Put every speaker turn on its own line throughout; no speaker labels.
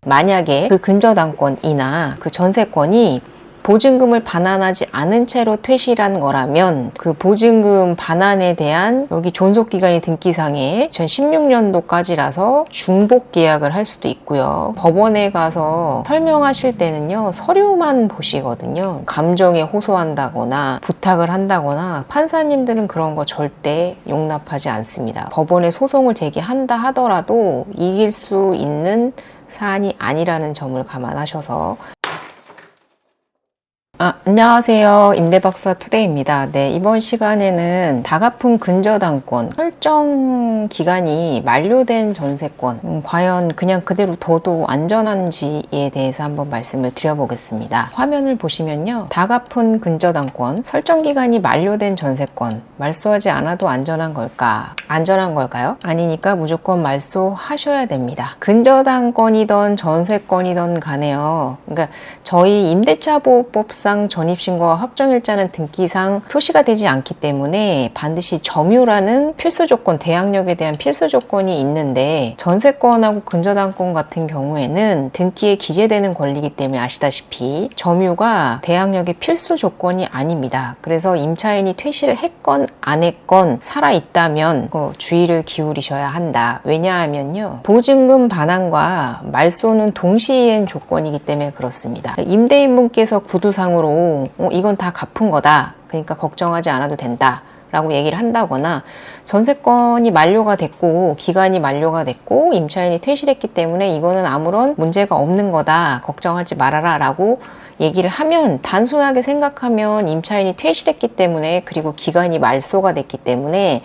만약에 그 근저당권이나 그 전세권이 보증금을 반환하지 않은 채로 퇴실한 거라면 그 보증금 반환에 대한 여기 존속기간이 등기상에 2016년도까지라서 중복 계약을 할 수도 있고요. 법원에 가서 설명하실 때는요, 서류만 보시거든요. 감정에 호소한다거나 부탁을 한다거나 판사님들은 그런 거 절대 용납하지 않습니다. 법원에 소송을 제기한다 하더라도 이길 수 있는 사안이 아니라는 점을 감안하셔서 안녕하세요. 임대박사 투데이입니다. 네, 이번 시간에는 다가풍 근저당권 설정 기간이 만료된 전세권 과연 그냥 그대로 둬도 안전한지에 대해서 한번 말씀을 드려보겠습니다. 화면을 보시면요, 다가풍 근저당권 설정 기간이 만료된 전세권 말소하지 않아도 안전한 걸까? 안전한 걸까요? 아니니까 무조건 말소하셔야 됩니다. 근저당권이던 전세권이던 간에요. 그러니까 저희 임대차보호법상 전입신고와 확정일자는 등기상 표시가 되지 않기 때문에 반드시 점유라는 필수 조건, 대항력에 대한 필수 조건이 있는데, 전세권하고 근저당권 같은 경우에는 등기에 기재되는 권리이기 때문에 아시다시피 점유가 대항력의 필수 조건이 아닙니다. 그래서 임차인이 퇴실을 했건 안 했건 살아있다면 주의를 기울이셔야 한다. 왜냐하면요, 보증금 반환과 말소는 동시이행 조건이기 때문에 그렇습니다. 임대인분께서 구두상으로 이건 다 갚은 거다, 그러니까 걱정하지 않아도 된다 라고 얘기를 한다거나, 전세권이 만료가 됐고 기간이 만료가 됐고 임차인이 퇴실했기 때문에 이거는 아무런 문제가 없는 거다, 걱정하지 말아라 라고 얘기를 하면, 단순하게 생각하면 임차인이 퇴실했기 때문에, 그리고 기간이 말소가 됐기 때문에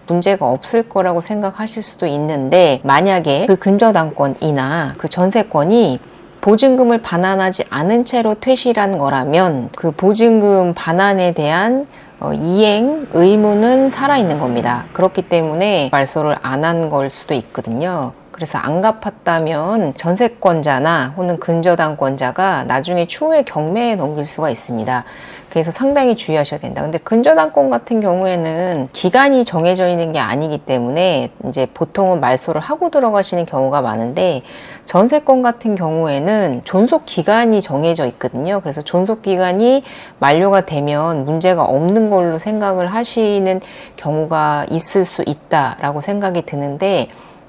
문제가 없을 거라고 생각하실 수도 있는데, 만약에 그 근저당권이나 그 전세권이 보증금을 반환하지 않은 채로 퇴실한 거라면 그 보증금 반환에 대한 이행 의무는 살아있는 겁니다. 그렇기 때문에 말소를 안 한 걸 수도 있거든요. 그래서 안 갚았다면 전세권자나 혹은 근저당권자가 나중에 추후에 경매에 넘길 수가 있습니다. 그래서 상당히 주의하셔야 된다. 근데 근저당권 같은 경우에는 기간이 정해져 있는 게 아니기 때문에 이제 보통은 말소를 하고 들어가시는 경우가 많은데, 전세권 같은 경우에는 존속 기간이 정해져 있거든요. 그래서 존속 기간이 만료가 되면 문제가 없는 걸로 생각을 하시는 경우가 있을 수 있다라고 생각이 드는데,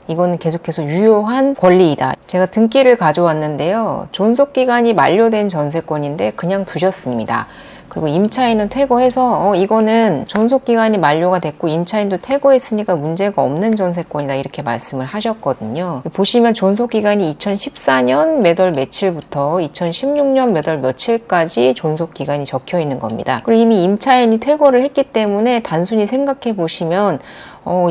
이거는 계속해서 유효한 권리이다. 제가 등기를 가져왔는데요, 존속기간이 만료된 전세권인데 그냥 두셨습니다. 그리고 임차인은 퇴거해서 이거는 존속기간이 만료가 됐고 임차인도 퇴거했으니까 문제가 없는 전세권이다, 이렇게 말씀을 하셨거든요. 보시면 존속기간이 2014년 몇 월 며칠부터 2016년 몇 월 며칠까지 존속기간이 적혀 있는 겁니다. 그리고 이미 임차인이 퇴거를 했기 때문에 단순히 생각해 보시면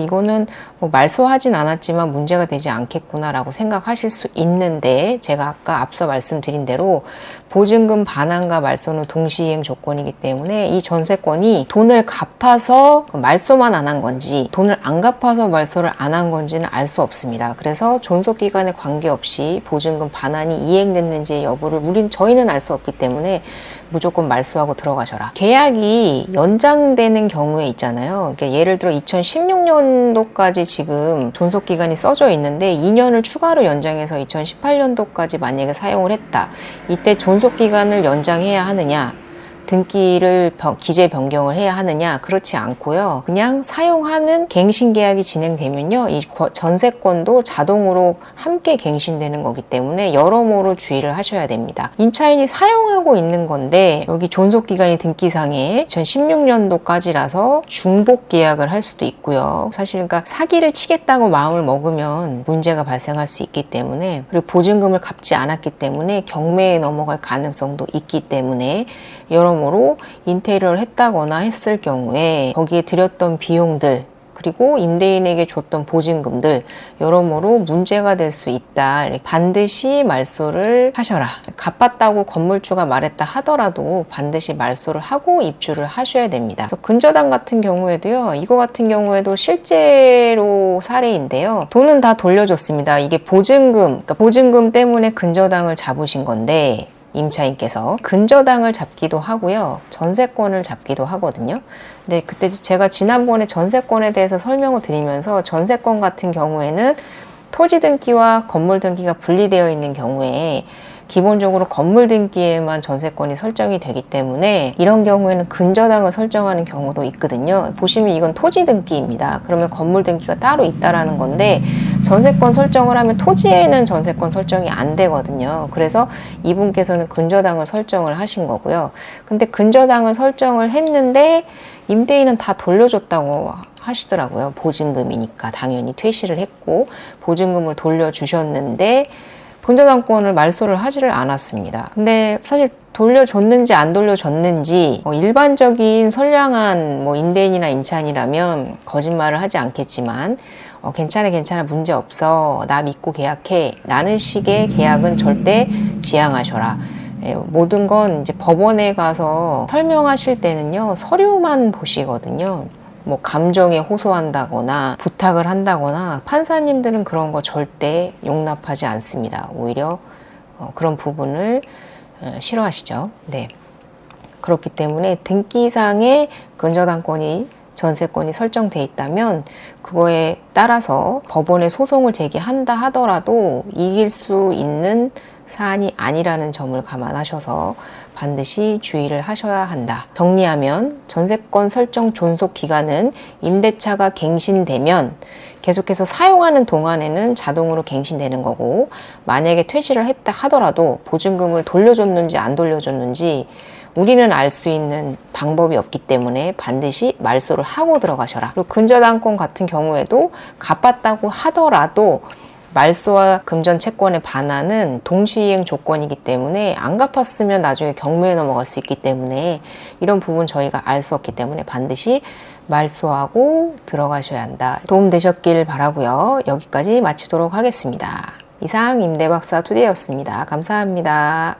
이거는 말소하진 않았지만 문제가 되지 않겠구나 라고 생각하실 수 있는데, 제가 아까 앞서 말씀드린 대로 보증금 반환과 말소는 동시이행 조건이기 때문에 이 전세권이 돈을 갚아서 말소만 안 한 건지 돈을 안 갚아서 말소를 안 한 건지는 알 수 없습니다. 그래서 존속기간에 관계없이 보증금 반환이 이행됐는지의 여부를 저희는 알 수 없기 때문에 무조건 말소하고 들어가셔라. 계약이 연장되는 경우에 있잖아요. 그러니까 예를 들어 2016년도까지 지금 존속기간이 써져 있는데 2년을 추가로 연장해서 2018년도까지 만약에 사용을 했다. 이때 존속기간을 연장해야 하느냐, 등기를 기재 변경을 해야 하느냐? 그렇지 않고요. 그냥 사용하는 갱신계약이 진행되면요, 이 전세권도 자동으로 함께 갱신되는 거기 때문에 여러모로 주의를 하셔야 됩니다. 임차인이 사용하고 있는 건데 여기 존속기간이 등기상에 2016년도까지라서 중복 계약을 할 수도 있고요. 사실 그러니까 사기를 치겠다고 마음을 먹으면 문제가 발생할 수 있기 때문에, 그리고 보증금을 갚지 않았기 때문에 경매에 넘어갈 가능성도 있기 때문에 여러모로 인테리어를 했다거나 했을 경우에 거기에 들였던 비용들, 그리고 임대인에게 줬던 보증금들 여러모로 문제가 될 수 있다. 반드시 말소를 하셔라. 갚았다고 건물주가 말했다 하더라도 반드시 말소를 하고 입주를 하셔야 됩니다. 근저당 같은 경우에도요, 이거 같은 경우에도 실제로 사례인데요, 돈은 다 돌려줬습니다. 이게 그러니까 보증금 때문에 근저당을 잡으신 건데, 임차인께서 근저당을 잡기도 하고요, 전세권을 잡기도 하거든요. 근데 그때 제가 지난번에 전세권에 대해서 설명을 드리면서 전세권 같은 경우에는 토지 등기와 건물 등기가 분리되어 있는 경우에 기본적으로 건물 등기에만 전세권이 설정이 되기 때문에 이런 경우에는 근저당을 설정하는 경우도 있거든요. 보시면 이건 토지 등기입니다. 그러면 건물 등기가 따로 있다라는 건데 전세권 설정을 하면 토지에는 전세권 설정이 안 되거든요. 그래서 이분께서는 근저당을 설정을 하신 거고요. 근데 근저당을 설정을 했는데 임대인은 다 돌려줬다고 하시더라고요. 보증금이니까 당연히 퇴실을 했고 보증금을 돌려주셨는데 근저당권을 말소를 하지를 않았습니다. 근데 사실 돌려줬는지 안 돌려줬는지 일반적인 선량한 임대인이나 임차인이라면 거짓말을 하지 않겠지만 괜찮아 문제 없어 나 믿고 계약해 라는 식의 계약은 절대 지양하셔라. 모든 건 이제 법원에 가서 설명하실 때는요 서류만 보시거든요. 감정에 호소한다거나 부탁을 한다거나 판사님들은 그런 거 절대 용납하지 않습니다. 오히려 그런 부분을 싫어하시죠. 네. 그렇기 때문에 등기상에 근저당권이 전세권이 설정돼 있다면 그거에 따라서 법원에 소송을 제기한다 하더라도 이길 수 있는 사안이 아니라는 점을 감안하셔서 반드시 주의를 하셔야 한다. 정리하면 전세권 설정 존속 기간은 임대차가 갱신되면 계속해서 사용하는 동안에는 자동으로 갱신되는 거고 만약에 퇴실을 했다 하더라도 보증금을 돌려줬는지 안 돌려줬는지 우리는 알 수 있는 방법이 없기 때문에 반드시 말소를 하고 들어가셔라. 그리고 근저당권 같은 경우에도 갚았다고 하더라도 말소와 금전 채권의 반환은 동시이행 조건이기 때문에 안 갚았으면 나중에 경매에 넘어갈 수 있기 때문에 이런 부분 저희가 알 수 없기 때문에 반드시 말소하고 들어가셔야 한다. 도움 되셨길 바라고요. 여기까지 마치도록 하겠습니다. 이상 임대박사 투데이였습니다. 감사합니다.